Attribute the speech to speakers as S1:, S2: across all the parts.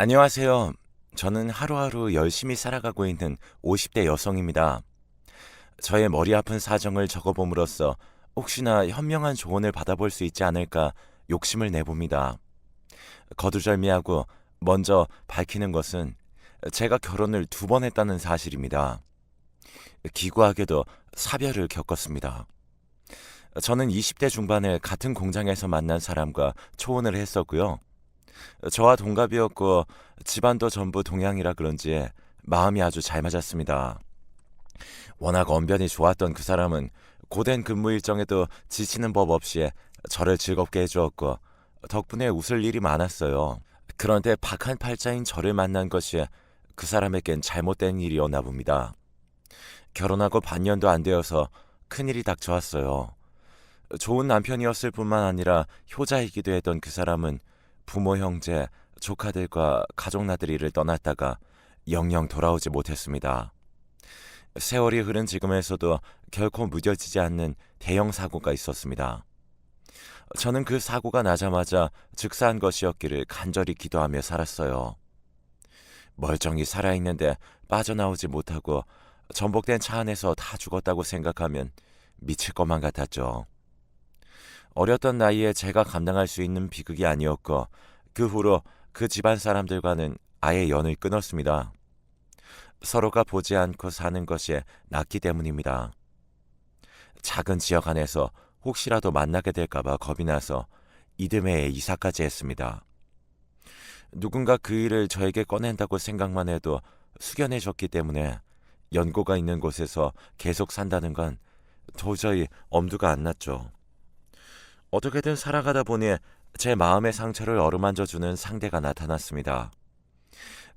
S1: 안녕하세요. 저는 하루하루 열심히 살아가고 있는 50대 여성입니다. 저의 머리 아픈 사정을 적어봄으로써 혹시나 현명한 조언을 받아볼 수 있지 않을까 욕심을 내봅니다. 거두절미하고 먼저 밝히는 것은 제가 결혼을 2번 했다는 사실입니다. 기구하게도 사별을 겪었습니다. 저는 20대 중반에 같은 공장에서 만난 사람과 초혼을 했었고요. 저와 동갑이었고 집안도 전부 동양이라 그런지 마음이 아주 잘 맞았습니다. 워낙 언변이 좋았던 그 사람은 고된 근무 일정에도 지치는 법 없이 저를 즐겁게 해주었고 덕분에 웃을 일이 많았어요. 그런데 박한팔자인 저를 만난 것이 그 사람에겐 잘못된 일이었나 봅니다. 결혼하고 반년도 안 되어서 큰일이 닥쳐왔어요. 좋은 남편이었을 뿐만 아니라 효자이기도 했던 그 사람은 부모, 형제, 조카들과 가족 나들이를 떠났다가 영영 돌아오지 못했습니다. 세월이 흐른 지금에서도 결코 무뎌지지 않는 대형 사고가 있었습니다. 저는 그 사고가 나자마자 즉사한 것이었기를 간절히 기도하며 살았어요. 멀쩡히 살아있는데 빠져나오지 못하고 전복된 차 안에서 다 죽었다고 생각하면 미칠 것만 같았죠. 어렸던 나이에 제가 감당할 수 있는 비극이 아니었고 그 후로 그 집안 사람들과는 아예 연을 끊었습니다. 서로가 보지 않고 사는 것이 낫기 때문입니다. 작은 지역 안에서 혹시라도 만나게 될까봐 겁이 나서 이듬해에 이사까지 했습니다. 누군가 그 일을 저에게 꺼낸다고 생각만 해도 숙연해졌기 때문에 연고가 있는 곳에서 계속 산다는 건 도저히 엄두가 안 났죠. 어떻게든 살아가다 보니 제 마음의 상처를 어루만져주는 상대가 나타났습니다.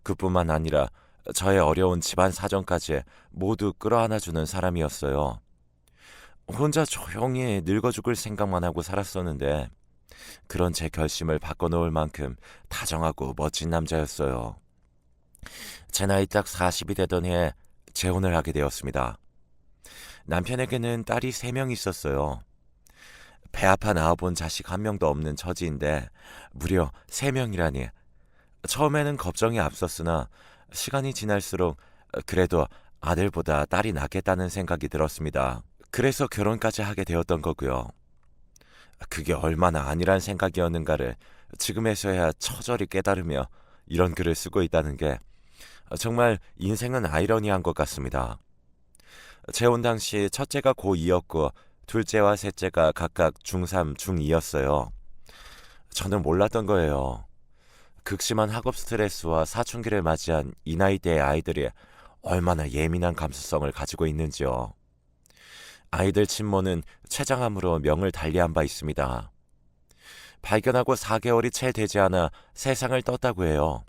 S1: 그뿐만 아니라 저의 어려운 집안 사정까지 모두 끌어안아주는 사람이었어요. 혼자 조용히 늙어 죽을 생각만 하고 살았었는데 그런 제 결심을 바꿔놓을 만큼 다정하고 멋진 남자였어요. 제 나이 딱 40이 되던 해에 재혼을 하게 되었습니다. 남편에게는 딸이 3명 있었어요. 배 아파 낳아본 자식 1명도 없는 처지인데 무려 3명이라니. 처음에는 걱정이 앞섰으나 시간이 지날수록 그래도 아들보다 딸이 낫겠다는 생각이 들었습니다. 그래서 결혼까지 하게 되었던 거고요. 그게 얼마나 아니란 생각이었는가를 지금에서야 처절히 깨달으며 이런 글을 쓰고 있다는 게 정말 인생은 아이러니한 것 같습니다. 재혼 당시 첫째가 고2였고 둘째와 셋째가 각각 중3, 중2였어요. 저는 몰랐던 거예요. 극심한 학업 스트레스와 사춘기를 맞이한 이 나이대의 아이들이 얼마나 예민한 감수성을 가지고 있는지요. 아이들 친모는 췌장암으로 명을 달리한 바 있습니다. 발견하고 4개월이 채 되지 않아 세상을 떴다고 해요.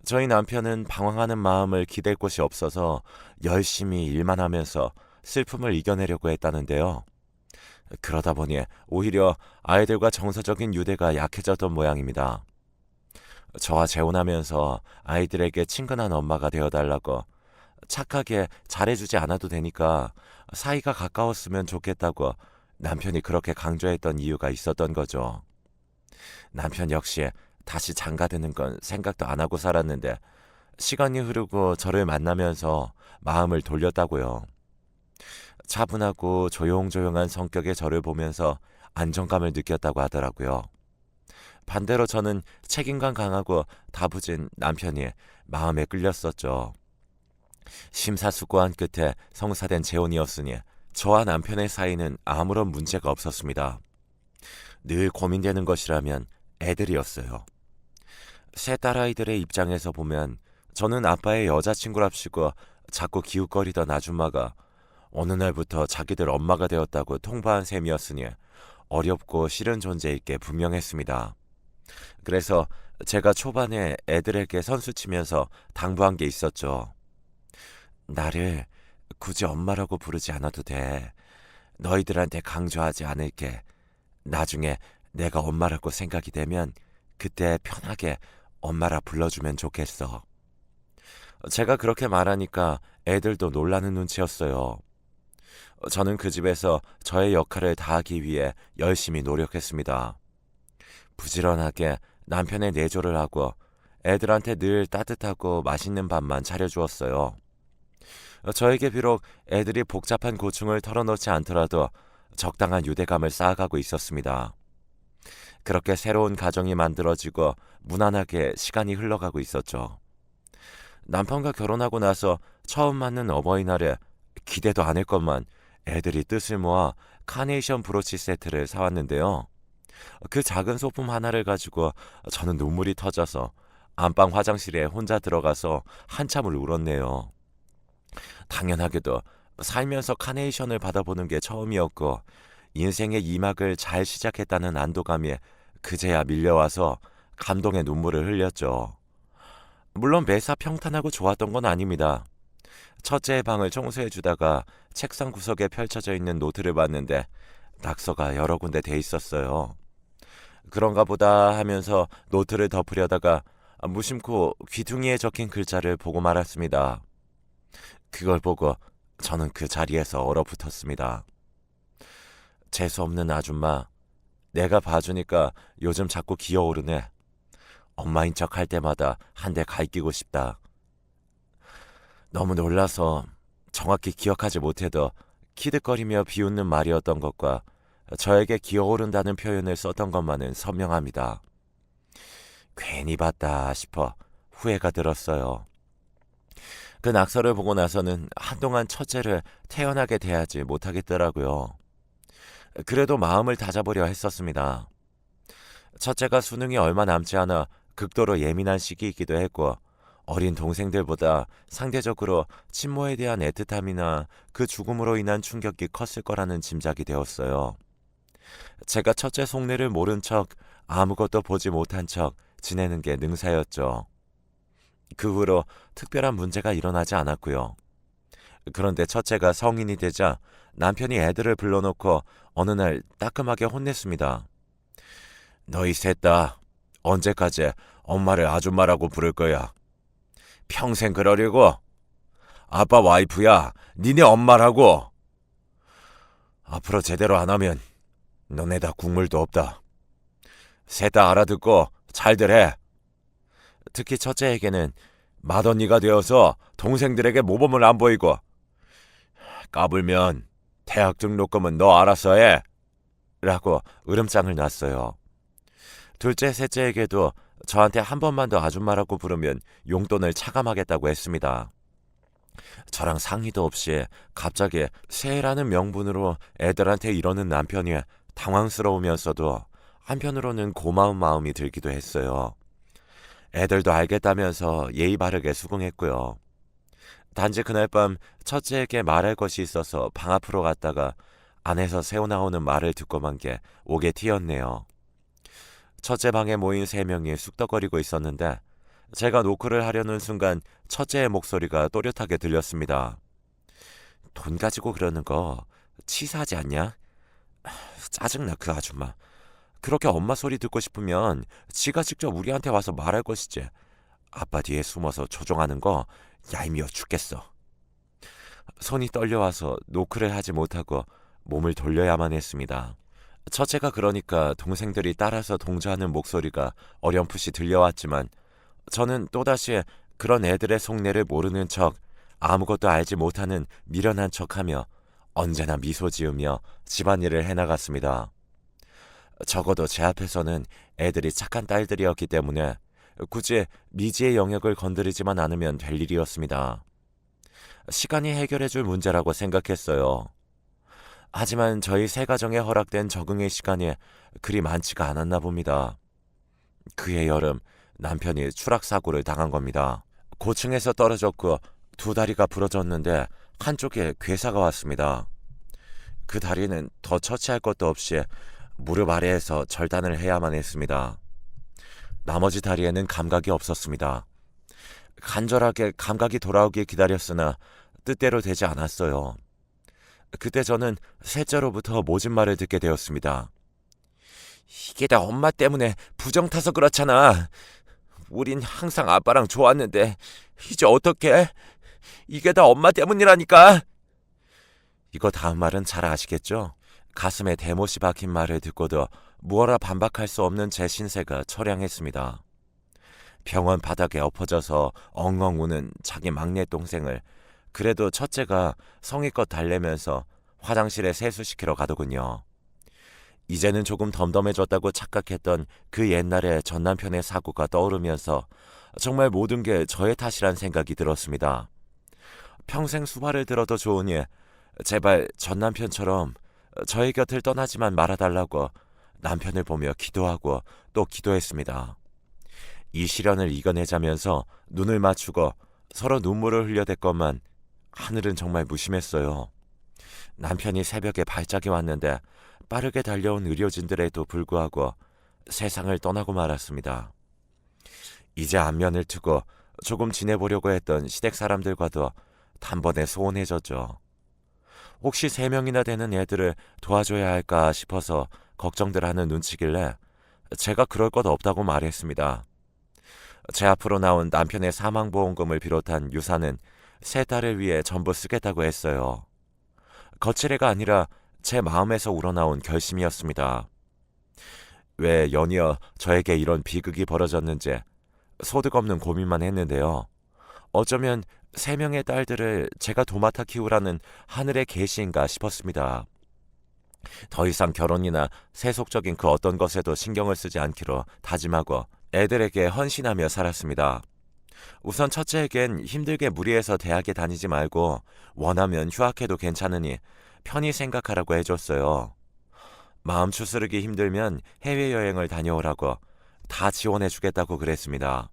S1: 저희 남편은 방황하는 마음을 기댈 곳이 없어서 열심히 일만 하면서 슬픔을 이겨내려고 했다는데요. 그러다 보니 오히려 아이들과 정서적인 유대가 약해졌던 모양입니다. 저와 재혼하면서 아이들에게 친근한 엄마가 되어달라고 착하게 잘해주지 않아도 되니까 사이가 가까웠으면 좋겠다고 남편이 그렇게 강조했던 이유가 있었던 거죠. 남편 역시 다시 장가드는 건 생각도 안 하고 살았는데 시간이 흐르고 저를 만나면서 마음을 돌렸다고요. 차분하고 조용조용한 성격의 저를 보면서 안정감을 느꼈다고 하더라고요. 반대로 저는 책임감 강하고 다부진 남편이 마음에 끌렸었죠. 심사숙고한 끝에 성사된 재혼이었으니 저와 남편의 사이는 아무런 문제가 없었습니다. 늘 고민되는 것이라면 애들이었어요. 세 딸아이들의 입장에서 보면 저는 아빠의 여자친구랍시고 자꾸 기웃거리던 아줌마가 어느 날부터 자기들 엄마가 되었다고 통보한 셈이었으니 어렵고 싫은 존재일 게 분명했습니다. 그래서 제가 초반에 애들에게 선수치면서 당부한 게 있었죠. 나를 굳이 엄마라고 부르지 않아도 돼. 너희들한테 강조하지 않을게. 나중에 내가 엄마라고 생각이 되면 그때 편하게 엄마라 불러주면 좋겠어. 제가 그렇게 말하니까 애들도 놀라는 눈치였어요. 저는 그 집에서 저의 역할을 다하기 위해 열심히 노력했습니다. 부지런하게 남편의 내조를 하고 애들한테 늘 따뜻하고 맛있는 밥만 차려주었어요. 저에게 비록 애들이 복잡한 고충을 털어놓지 않더라도 적당한 유대감을 쌓아가고 있었습니다. 그렇게 새로운 가정이 만들어지고 무난하게 시간이 흘러가고 있었죠. 남편과 결혼하고 나서 처음 맞는 어버이날에 기대도 안 했건만 애들이 뜻을 모아 카네이션 브로치 세트를 사왔는데요. 그 작은 소품 하나를 가지고 저는 눈물이 터져서 안방 화장실에 혼자 들어가서 한참을 울었네요. 당연하게도 살면서 카네이션을 받아보는 게 처음이었고 인생의 2막을 잘 시작했다는 안도감이 그제야 밀려와서 감동의 눈물을 흘렸죠. 물론 매사 평탄하고 좋았던 건 아닙니다. 첫째의 방을 청소해주다가 책상 구석에 펼쳐져 있는 노트를 봤는데 낙서가 여러 군데 돼 있었어요. 그런가 보다 하면서 노트를 덮으려다가 무심코 귀퉁이에 적힌 글자를 보고 말았습니다. 그걸 보고 저는 그 자리에서 얼어붙었습니다. 재수없는 아줌마, 내가 봐주니까 요즘 자꾸 기어오르네. 엄마인 척 할 때마다 한 대 갈기고 싶다. 너무 놀라서 정확히 기억하지 못해도 키득거리며 비웃는 말이었던 것과 저에게 기어오른다는 표현을 썼던 것만은 선명합니다. 괜히 봤다 싶어 후회가 들었어요. 그 낙서를 보고 나서는 한동안 첫째를 태연하게 대하지 못하겠더라고요. 그래도 마음을 다잡으려 했었습니다. 첫째가 수능이 얼마 남지 않아 극도로 예민한 시기이기도 했고 어린 동생들보다 상대적으로 친모에 대한 애틋함이나 그 죽음으로 인한 충격이 컸을 거라는 짐작이 되었어요. 제가 첫째 속내를 모른 척 아무것도 보지 못한 척 지내는 게 능사였죠. 그 후로 특별한 문제가 일어나지 않았고요. 그런데 첫째가 성인이 되자 남편이 애들을 불러놓고 어느 날 따끔하게 혼냈습니다. 너희 셋 다 언제까지 엄마를 아줌마라고 부를 거야? 평생 그러려고? 아빠 와이프야, 니네 엄마라고. 앞으로 제대로 안 하면 너네 다 국물도 없다. 셋 다 알아듣고 잘들 해. 특히 첫째에게는 맏언니가 되어서 동생들에게 모범을 안 보이고 까불면 대학 등록금은 너 알아서 해. 라고 으름장을 놨어요. 둘째, 셋째에게도 저한테 한 번만 더 아줌마라고 부르면 용돈을 차감하겠다고 했습니다. 저랑 상의도 없이 갑자기 새해라는 명분으로 애들한테 이러는 남편이 당황스러우면서도 한편으로는 고마운 마음이 들기도 했어요. 애들도 알겠다면서 예의 바르게 수긍했고요. 단지 그날 밤 첫째에게 말할 것이 있어서 방 앞으로 갔다가 안에서 새어나오는 말을 듣고만 게 옥에 튀었네요. 첫째 방에 모인 3명이 쑥덕거리고 있었는데 제가 노크를 하려는 순간 첫째의 목소리가 또렷하게 들렸습니다. 돈 가지고 그러는 거 치사하지 않냐? 짜증나 그 아줌마. 그렇게 엄마 소리 듣고 싶으면 지가 직접 우리한테 와서 말할 것이지. 아빠 뒤에 숨어서 조종하는 거 얄미워 죽겠어. 손이 떨려와서 노크를 하지 못하고 몸을 돌려야만 했습니다. 첫째가 그러니까 동생들이 따라서 동조하는 목소리가 어렴풋이 들려왔지만 저는 또다시 그런 애들의 속내를 모르는 척 아무것도 알지 못하는 미련한 척하며 언제나 미소 지으며 집안일을 해나갔습니다. 적어도 제 앞에서는 애들이 착한 딸들이었기 때문에 굳이 미지의 영역을 건드리지만 않으면 될 일이었습니다. 시간이 해결해줄 문제라고 생각했어요. 하지만 저희 세 가정에 허락된 적응의 시간이 그리 많지가 않았나 봅니다. 그해 여름 남편이 추락사고를 당한 겁니다. 고층에서 떨어졌고 2다리가 부러졌는데 한쪽에 괴사가 왔습니다. 그 다리는 더 처치할 것도 없이 무릎 아래에서 절단을 해야만 했습니다. 나머지 다리에는 감각이 없었습니다. 간절하게 감각이 돌아오길 기다렸으나 뜻대로 되지 않았어요. 그때 저는 셋째로부터 모진 말을 듣게 되었습니다. 이게 다 엄마 때문에 부정 타서 그렇잖아. 우린 항상 아빠랑 좋았는데 이제 어떡해? 이게 다 엄마 때문이라니까. 이거 다음 말은 잘 아시겠죠? 가슴에 대못이 박힌 말을 듣고도 무어라 반박할 수 없는 제 신세가 처량했습니다. 병원 바닥에 엎어져서 엉엉 우는 자기 막내 동생을 그래도 첫째가 성의껏 달래면서 화장실에 세수시키러 가더군요. 이제는 조금 덤덤해졌다고 착각했던 그 옛날의 전 남편의 사고가 떠오르면서 정말 모든 게 저의 탓이란 생각이 들었습니다. 평생 수발을 들어도 좋으니 제발 전 남편처럼 저의 곁을 떠나지만 말아달라고 남편을 보며 기도하고 또 기도했습니다. 이 시련을 이겨내자면서 눈을 맞추고 서로 눈물을 흘려댔건만 하늘은 정말 무심했어요. 남편이 새벽에 발작이 왔는데 빠르게 달려온 의료진들에도 불구하고 세상을 떠나고 말았습니다. 이제 안면을 트고 조금 지내보려고 했던 시댁 사람들과도 단번에 소원해졌죠. 혹시 3명이나 되는 애들을 도와줘야 할까 싶어서 걱정들 하는 눈치길래 제가 그럴 것 없다고 말했습니다. 제 앞으로 나온 남편의 사망보험금을 비롯한 유산은 세 딸을 위해 전부 쓰겠다고 했어요. 거칠애가 아니라 제 마음에서 우러나온 결심이었습니다. 왜 연이어 저에게 이런 비극이 벌어졌는지 소득 없는 고민만 했는데요. 어쩌면 3명의 딸들을 제가 도맡아 키우라는 하늘의 계시인가 싶었습니다. 더 이상 결혼이나 세속적인 그 어떤 것에도 신경을 쓰지 않기로 다짐하고 애들에게 헌신하며 살았습니다. 우선 첫째에겐 힘들게 무리해서 대학에 다니지 말고 원하면 휴학해도 괜찮으니 편히 생각하라고 해줬어요. 마음 추스르기 힘들면 해외여행을 다녀오라고 다 지원해주겠다고 그랬습니다.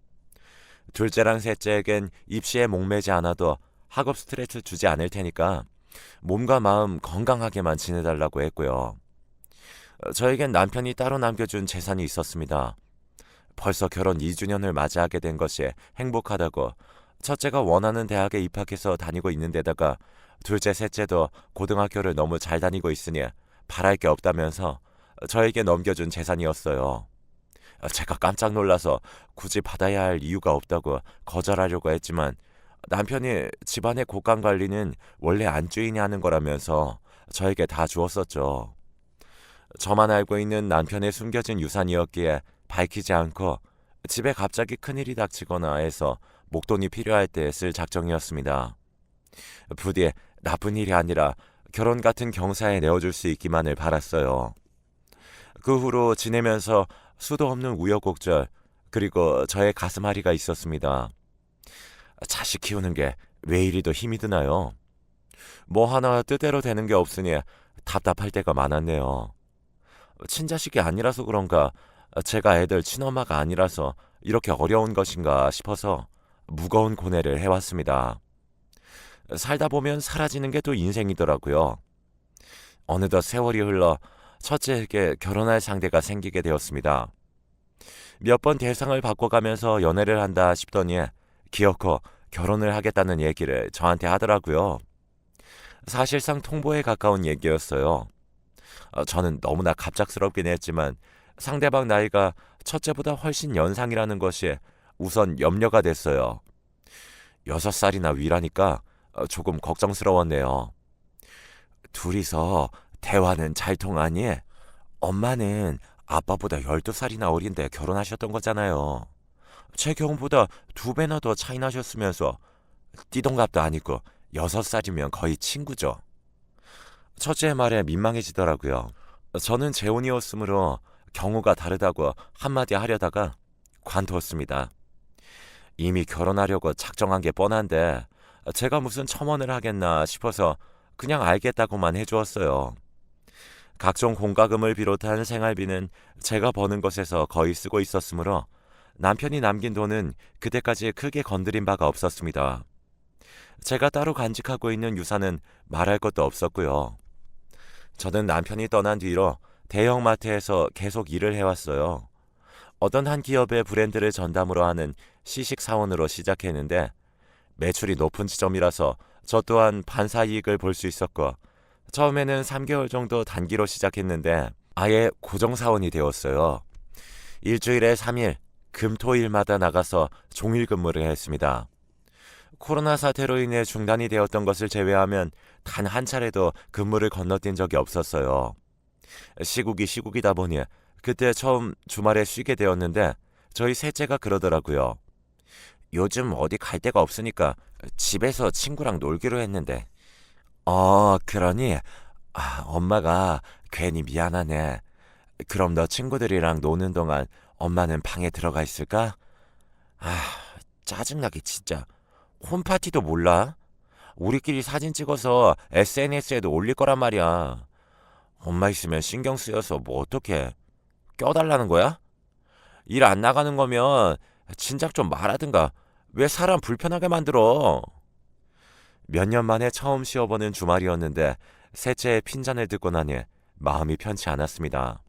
S1: 둘째랑 셋째에겐 입시에 목매지 않아도 학업 스트레스 주지 않을 테니까 몸과 마음 건강하게만 지내달라고 했고요. 저에겐 남편이 따로 남겨준 재산이 있었습니다. 벌써 결혼 2주년을 맞이하게 된 것이 행복하다고 첫째가 원하는 대학에 입학해서 다니고 있는 데다가 둘째, 셋째도 고등학교를 너무 잘 다니고 있으니 바랄 게 없다면서 저에게 넘겨준 재산이었어요. 제가 깜짝 놀라서 굳이 받아야 할 이유가 없다고 거절하려고 했지만 남편이 집안의 곳간 관리는 원래 안주인이 하는 거라면서 저에게 다 주었었죠. 저만 알고 있는 남편의 숨겨진 유산이었기에 밝히지 않고 집에 갑자기 큰일이 닥치거나 해서 목돈이 필요할 때 쓸 작정이었습니다. 부디 나쁜 일이 아니라 결혼 같은 경사에 내어줄 수 있기만을 바랐어요. 그 후로 지내면서 수도 없는 우여곡절 그리고 저의 가슴앓이가 있었습니다. 자식 키우는 게 왜 이리 더 힘이 드나요? 뭐 하나 뜻대로 되는 게 없으니 답답할 때가 많았네요. 친자식이 아니라서 그런가 제가 애들 친엄마가 아니라서 이렇게 어려운 것인가 싶어서 무거운 고뇌를 해왔습니다. 살다 보면 사라지는 게 또 인생이더라고요. 어느덧 세월이 흘러 첫째에게 결혼할 상대가 생기게 되었습니다. 몇 번 대상을 바꿔가면서 연애를 한다 싶더니 기어코 결혼을 하겠다는 얘기를 저한테 하더라고요. 사실상 통보에 가까운 얘기였어요. 저는 너무나 갑작스럽긴 했지만 상대방 나이가 첫째보다 훨씬 연상이라는 것이 우선 염려가 됐어요. 6살이나 위라니까 조금 걱정스러웠네요. 둘이서 대화는 잘 통하니? 엄마는 아빠보다 12살이나 어린데 결혼하셨던 거잖아요. 제 경우보다 2배나 더 차이 나셨으면서 띠동갑도 아니고 6살이면 거의 친구죠. 첫째의 말에 민망해지더라고요. 저는 재혼이었으므로 경우가 다르다고 한마디 하려다가 관뒀습니다. 이미 결혼하려고 작정한 게 뻔한데 제가 무슨 첨언을 하겠나 싶어서 그냥 알겠다고만 해주었어요. 각종 공과금을 비롯한 생활비는 제가 버는 것에서 거의 쓰고 있었으므로 남편이 남긴 돈은 그때까지 크게 건드린 바가 없었습니다. 제가 따로 간직하고 있는 유산은 말할 것도 없었고요. 저는 남편이 떠난 뒤로 대형마트에서 계속 일을 해왔어요. 어떤 한 기업의 브랜드를 전담으로 하는 시식 사원으로 시작했는데 매출이 높은 지점이라서 저 또한 반사 이익을 볼 수 있었고 처음에는 3개월 정도 단기로 시작했는데 아예 고정 사원이 되었어요. 일주일에 3일 금토일마다 나가서 종일 근무를 했습니다. 코로나 사태로 인해 중단이 되었던 것을 제외하면 단 한 차례도 근무를 건너뛴 적이 없었어요. 시국이 시국이다 보니 그때 처음 주말에 쉬게 되었는데 저희 셋째가 그러더라고요. 요즘 어디 갈 데가 없으니까 집에서 친구랑 놀기로 했는데. 그러니? 엄마가 괜히 미안하네. 그럼 너 친구들이랑 노는 동안 엄마는 방에 들어가 있을까? 아, 짜증나게 진짜. 홈파티도 몰라? 우리끼리 사진 찍어서 SNS에도 올릴 거란 말이야. 엄마 있으면 신경 쓰여서 뭐 어떡해. 껴달라는 거야? 일 안 나가는 거면 진작 좀 말하든가. 왜 사람 불편하게 만들어? 몇 년 만에 처음 쉬어보는 주말이었는데 셋째의 핀잔을 듣고 나니 마음이 편치 않았습니다.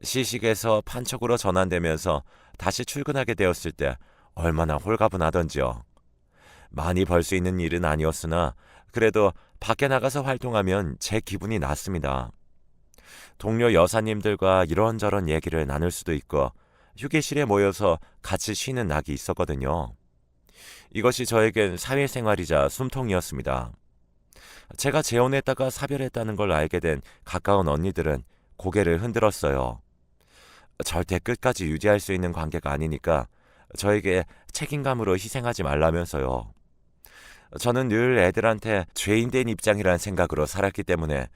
S1: 시식에서 판촉으로 전환되면서 다시 출근하게 되었을 때 얼마나 홀가분하던지요. 많이 벌 수 있는 일은 아니었으나 그래도 밖에 나가서 활동하면 제 기분이 났습니다. 동료 여사님들과 이런저런 얘기를 나눌 수도 있고 휴게실에 모여서 같이 쉬는 낙이 있었거든요. 이것이 저에겐 사회생활이자 숨통이었습니다. 제가 재혼했다가 사별했다는 걸 알게 된 가까운 언니들은 고개를 흔들었어요. 절대 끝까지 유지할 수 있는 관계가 아니니까 저에게 책임감으로 희생하지 말라면서요. 저는 늘 애들한테 죄인된 입장이란 생각으로 살았기 때문에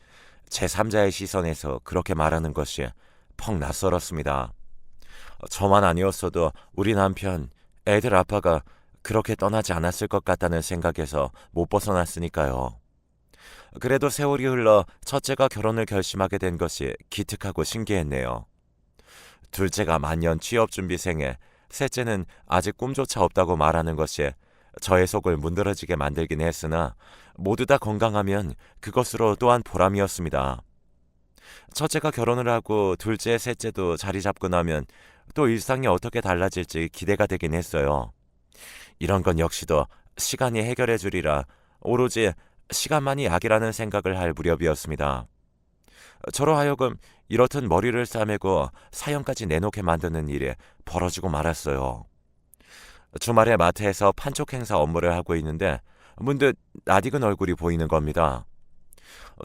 S1: 제3자의 시선에서 그렇게 말하는 것이 퍽 낯설었습니다. 저만 아니었어도 우리 남편, 애들 아빠가 그렇게 떠나지 않았을 것 같다는 생각에서 못 벗어났으니까요. 그래도 세월이 흘러 첫째가 결혼을 결심하게 된 것이 기특하고 신기했네요. 둘째가 만년 취업준비생에 셋째는 아직 꿈조차 없다고 말하는 것이 저의 속을 문드러지게 만들긴 했으나 모두 다 건강하면 그것으로 또한 보람이었습니다. 첫째가 결혼을 하고 둘째, 셋째도 자리 잡고 나면 또 일상이 어떻게 달라질지 기대가 되긴 했어요. 이런 건 역시도 시간이 해결해 주리라 오로지 시간만이 약이라는 생각을 할 무렵이었습니다. 저로 하여금 이렇듯 머리를 싸매고 사연까지 내놓게 만드는 일이 벌어지고 말았어요. 주말에 마트에서 판촉 행사 업무를 하고 있는데 문득 낯익은 얼굴이 보이는 겁니다.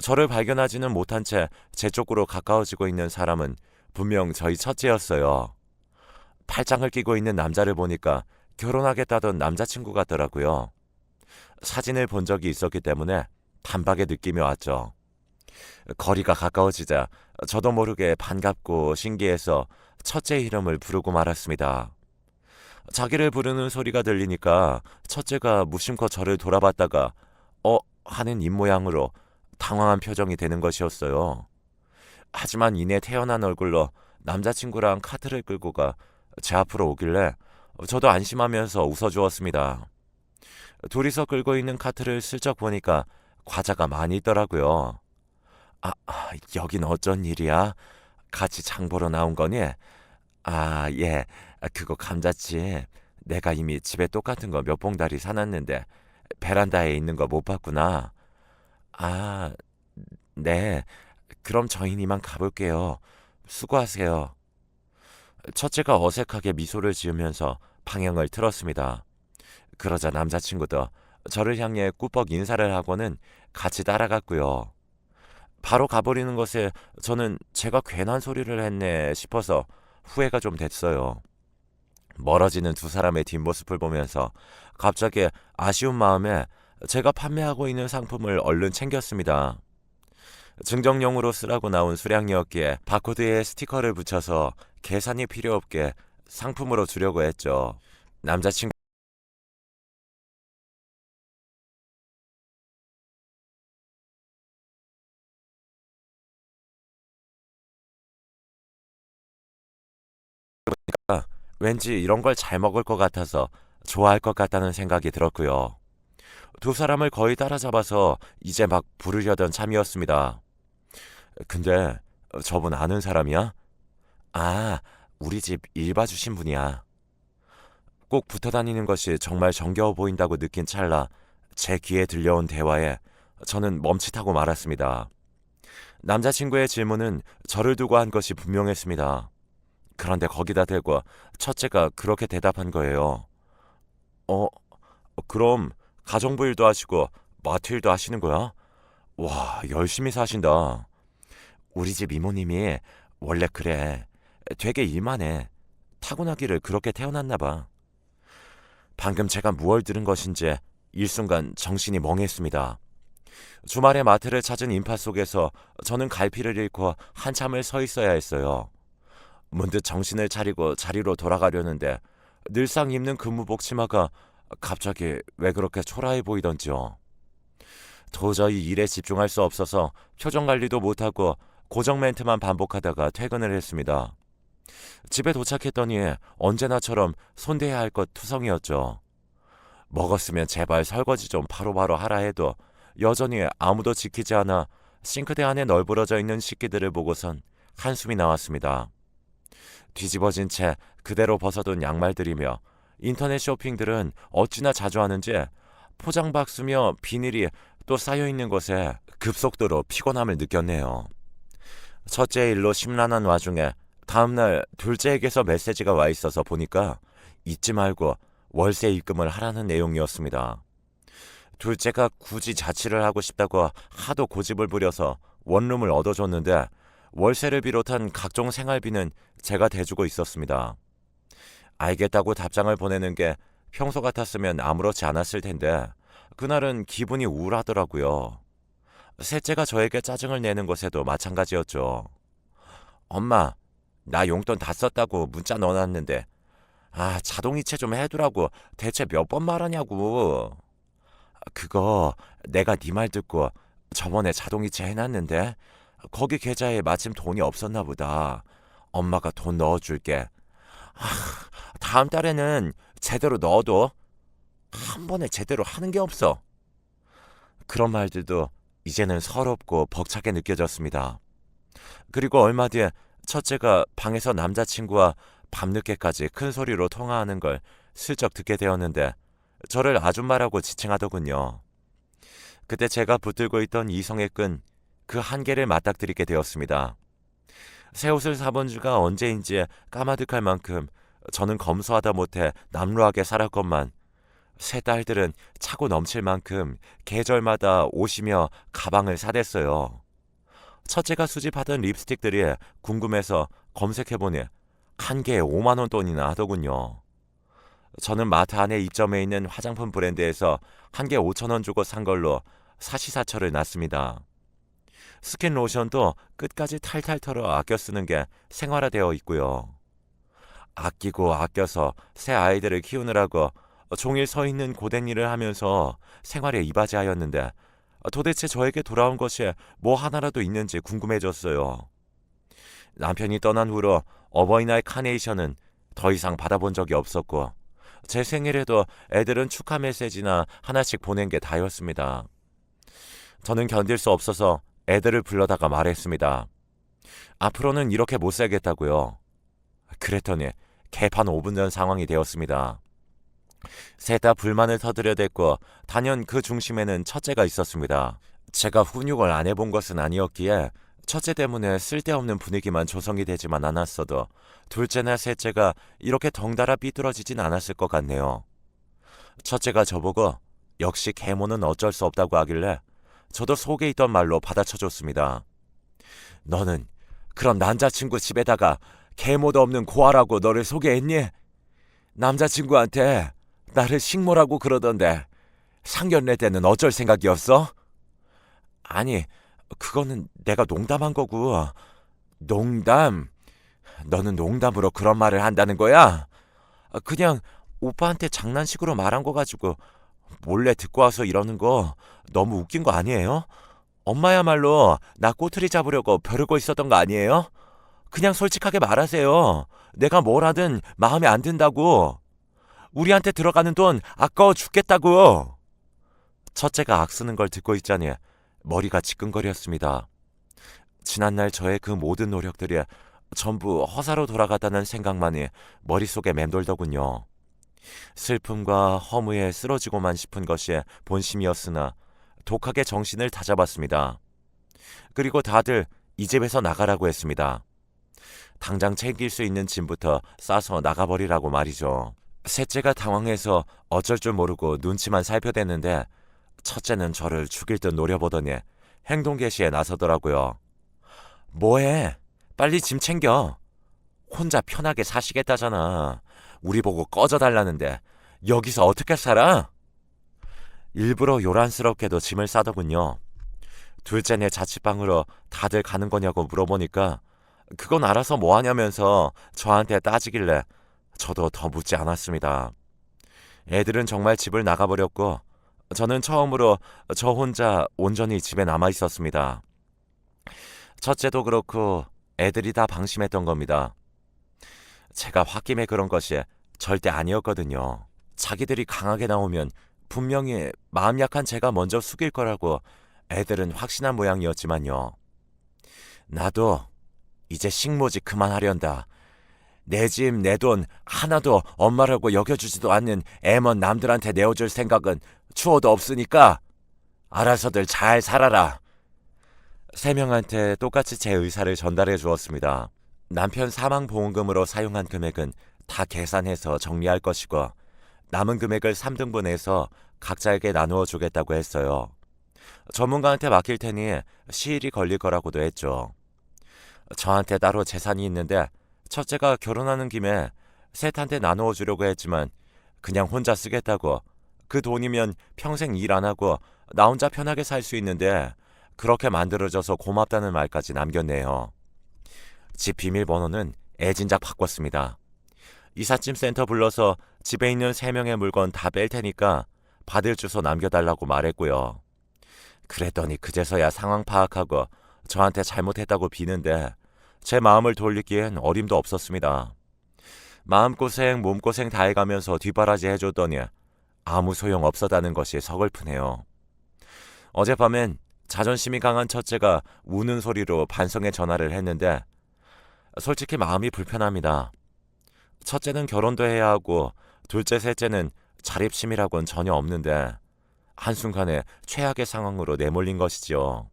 S1: 저를 발견하지는 못한 채 제 쪽으로 가까워지고 있는 사람은 분명 저희 첫째였어요. 팔짱을 끼고 있는 남자를 보니까 결혼하겠다던 남자친구 같더라고요. 사진을 본 적이 있었기 때문에 단박에 느낌이 왔죠. 거리가 가까워지자 저도 모르게 반갑고 신기해서 첫째 이름을 부르고 말았습니다. 자기를 부르는 소리가 들리니까 첫째가 무심코 저를 돌아봤다가 하는 입모양으로 당황한 표정이 되는 것이었어요. 하지만 이내 태연한 얼굴로 남자친구랑 카트를 끌고 가 제 앞으로 오길래 저도 안심하면서 웃어주었습니다. 둘이서 끌고 있는 카트를 슬쩍 보니까 과자가 많이 있더라고요. 여긴 어쩐 일이야? 같이 장 보러 나온 거니? 예. 그거 감자칩. 내가 이미 집에 똑같은 거 몇 봉다리 사놨는데 베란다에 있는 거 못 봤구나. 아, 네. 그럼 저희는 이만 가볼게요. 수고하세요. 첫째가 어색하게 미소를 지으면서 방향을 틀었습니다. 그러자 남자친구도 저를 향해 꾸벅 인사를 하고는 같이 따라갔고요. 바로 가버리는 것에 저는 제가 괜한 소리를 했네 싶어서 후회가 좀 됐어요. 멀어지는 두 사람의 뒷모습을 보면서 갑자기 아쉬운 마음에 제가 판매하고 있는 상품을 얼른 챙겼습니다. 증정용으로 쓰라고 나온 수량이었기에 바코드에 스티커를 붙여서 계산이 필요 없게 상품으로 주려고 했죠. 남자친구가 왠지 이런 걸 잘 먹을 것 같아서 좋아할 것 같다는 생각이 들었고요. 두 사람을 거의 따라잡아서 이제 막 부르려던 참이었습니다. 근데 저분 아는 사람이야? 우리 집 일 봐주신 분이야. 꼭 붙어 다니는 것이 정말 정겨워 보인다고 느낀 찰나 제 귀에 들려온 대화에 저는 멈칫하고 말았습니다. 남자친구의 질문은 저를 두고 한 것이 분명했습니다. 그런데 거기다 대고 첫째가 그렇게 대답한 거예요. 그럼 가정부 일도 하시고 마트 일도 하시는 거야? 와, 열심히 사신다. 우리 집 이모님이 원래 그래. 되게 일만 해. 타고나기를 그렇게 태어났나 봐. 방금 제가 무얼 들은 것인지 일순간 정신이 멍했습니다. 주말에 마트를 찾은 인파 속에서 저는 갈피를 잃고 한참을 서 있어야 했어요. 문득 정신을 차리고 자리로 돌아가려는데 늘상 입는 근무복 치마가 갑자기 왜 그렇게 초라해 보이던지요. 도저히 일에 집중할 수 없어서 표정 관리도 못하고 고정 멘트만 반복하다가 퇴근을 했습니다. 집에 도착했더니 언제나처럼 손대야 할 것 투성이었죠. 먹었으면 제발 설거지 좀 바로바로 하라 해도 여전히 아무도 지키지 않아 싱크대 안에 널브러져 있는 식기들을 보고선 한숨이 나왔습니다. 뒤집어진 채 그대로 벗어둔 양말들이며 인터넷 쇼핑들은 어찌나 자주 하는지 포장 박스며 비닐이 또 쌓여있는 것에 급속도로 피곤함을 느꼈네요. 첫째 일로 심란한 와중에 다음날 둘째에게서 메시지가 와 있어서 보니까 잊지 말고 월세 입금을 하라는 내용이었습니다. 둘째가 굳이 자취를 하고 싶다고 하도 고집을 부려서 원룸을 얻어줬는데 월세를 비롯한 각종 생활비는 제가 대주고 있었습니다. 알겠다고 답장을 보내는 게 평소 같았으면 아무렇지 않았을 텐데 그날은 기분이 우울하더라고요. 셋째가 저에게 짜증을 내는 것에도 마찬가지였죠. 엄마, 나 용돈 다 썼다고 문자 넣어놨는데 자동이체 좀 해두라고 대체 몇 번 말하냐고. 그거 내가 네 말 듣고 저번에 자동이체 해놨는데 거기 계좌에 마침 돈이 없었나 보다. 엄마가 돈 넣어줄게. 다음 달에는 제대로 넣어도 한 번에 제대로 하는 게 없어. 그런 말들도 이제는 서럽고 벅차게 느껴졌습니다. 그리고 얼마 뒤에 첫째가 방에서 남자친구와 밤늦게까지 큰 소리로 통화하는 걸 슬쩍 듣게 되었는데 저를 아줌마라고 지칭하더군요. 그때 제가 붙들고 있던 이성의 끈 그 한계를 맞닥뜨리게 되었습니다. 새 옷을 사본 지가 언제인지 까마득할 만큼 저는 검소하다 못해 남루하게 살았건만 새 딸들은 차고 넘칠 만큼 계절마다 옷이며 가방을 사댔어요. 첫째가 수집하던 립스틱들이 궁금해서 검색해보니 한 개에 5만 원 돈이나 하더군요. 저는 마트 안에 입점해 있는 화장품 브랜드에서 한 개 5천 원 주고 산 걸로 사시사철을 났습니다. 스킨 로션도 끝까지 탈탈 털어 아껴 쓰는 게 생활화되어 있고요. 아끼고 아껴서 새 아이들을 키우느라고 종일 서 있는 고된 일을 하면서 생활에 이바지하였는데 도대체 저에게 돌아온 것이 뭐 하나라도 있는지 궁금해졌어요. 남편이 떠난 후로 어버이날 카네이션은 더 이상 받아본 적이 없었고 제 생일에도 애들은 축하 메시지나 하나씩 보낸 게 다였습니다. 저는 견딜 수 없어서 애들을 불러다가 말했습니다. 앞으로는 이렇게 못 살겠다고요. 그랬더니 개판 5분 전 상황이 되었습니다. 셋 다 불만을 터뜨려댔고 단연 그 중심에는 첫째가 있었습니다. 제가 훈육을 안 해본 것은 아니었기에 첫째 때문에 쓸데없는 분위기만 조성이 되지만 않았어도 둘째나 셋째가 이렇게 덩달아 삐뚤어지진 않았을 것 같네요. 첫째가 저보고 역시 계모는 어쩔 수 없다고 하길래 저도 속에 있던 말로 받아쳐줬습니다. 너는 그런 남자친구 집에다가 계모도 없는 고아라고 너를 소개했니? 남자친구한테 나를 식모라고 그러던데 상견례 때는 어쩔 생각이었어? 아니, 그거는 내가 농담한 거고. 농담? 너는 농담으로 그런 말을 한다는 거야? 그냥 오빠한테 장난식으로 말한 거 가지고 몰래 듣고 와서 이러는 거 너무 웃긴 거 아니에요? 엄마야말로 나 꼬투리 잡으려고 벼르고 있었던 거 아니에요? 그냥 솔직하게 말하세요. 내가 뭘 하든 마음에 안 든다고. 우리한테 들어가는 돈 아까워 죽겠다고. 첫째가 악쓰는 걸 듣고 있자니 머리가 지끈거렸습니다. 지난날 저의 그 모든 노력들이 전부 허사로 돌아갔다는 생각만이 머릿속에 맴돌더군요. 슬픔과 허무에 쓰러지고만 싶은 것이 본심이었으나 독하게 정신을 다잡았습니다. 그리고 다들 이 집에서 나가라고 했습니다. 당장 챙길 수 있는 짐부터 싸서 나가버리라고 말이죠. 셋째가 당황해서 어쩔 줄 모르고 눈치만 살펴댔는데 첫째는 저를 죽일 듯 노려보더니 행동 개시에 나서더라고요. 뭐해? 빨리 짐 챙겨. 혼자 편하게 사시겠다잖아. 우리 보고 꺼져달라는데 여기서 어떻게 살아? 일부러 요란스럽게도 짐을 싸더군요. 둘째네 자취방으로 다들 가는 거냐고 물어보니까 그건 알아서 뭐 하냐면서 저한테 따지길래 저도 더 묻지 않았습니다. 애들은 정말 집을 나가버렸고 저는 처음으로 저 혼자 온전히 집에 남아 있었습니다. 첫째도 그렇고 애들이 다 방심했던 겁니다. 제가 홧김에 그런 것이 절대 아니었거든요. 자기들이 강하게 나오면 분명히 마음 약한 제가 먼저 숙일 거라고 애들은 확신한 모양이었지만요. 나도 이제 식모지 그만하련다. 내 집, 내 돈 하나도 엄마라고 여겨주지도 않는 애먼 남들한테 내어줄 생각은 추호도 없으니까 알아서들 잘 살아라. 세 명한테 똑같이 제 의사를 전달해 주었습니다. 남편 사망보험금으로 사용한 금액은 다 계산해서 정리할 것이고 남은 금액을 3등분해서 각자에게 나누어 주겠다고 했어요. 전문가한테 맡길 테니 시일이 걸릴 거라고도 했죠. 저한테 따로 재산이 있는데 첫째가 결혼하는 김에 셋한테 나누어 주려고 했지만 그냥 혼자 쓰겠다고 그 돈이면 평생 일 안 하고 나 혼자 편하게 살 수 있는데 그렇게 만들어줘서 고맙다는 말까지 남겼네요. 집 비밀번호는 애진작 바꿨습니다. 이삿짐 센터 불러서 집에 있는 3명의 물건 다 뺄 테니까 받을 주소 남겨달라고 말했고요. 그랬더니 그제서야 상황 파악하고 저한테 잘못했다고 비는데 제 마음을 돌리기엔 어림도 없었습니다. 마음고생 몸고생 다 해가면서 뒷바라지 해줬더니 아무 소용 없었다는 것이 서글프네요. 어젯밤엔 자존심이 강한 첫째가 우는 소리로 반성의 전화를 했는데 솔직히 마음이 불편합니다. 첫째는 결혼도 해야 하고 둘째 셋째는 자립심이라고는 전혀 없는데 한순간에 최악의 상황으로 내몰린 것이지요.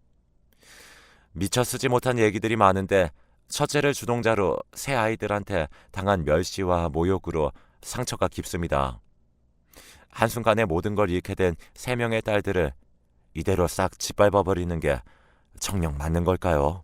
S1: 미처 쓰지 못한 얘기들이 많은데 첫째를 주동자로 새 아이들한테 당한 멸시와 모욕으로 상처가 깊습니다. 한순간에 모든 걸 잃게 된 3명의 딸들을 이대로 싹 짓밟아버리는 게 정녕 맞는 걸까요?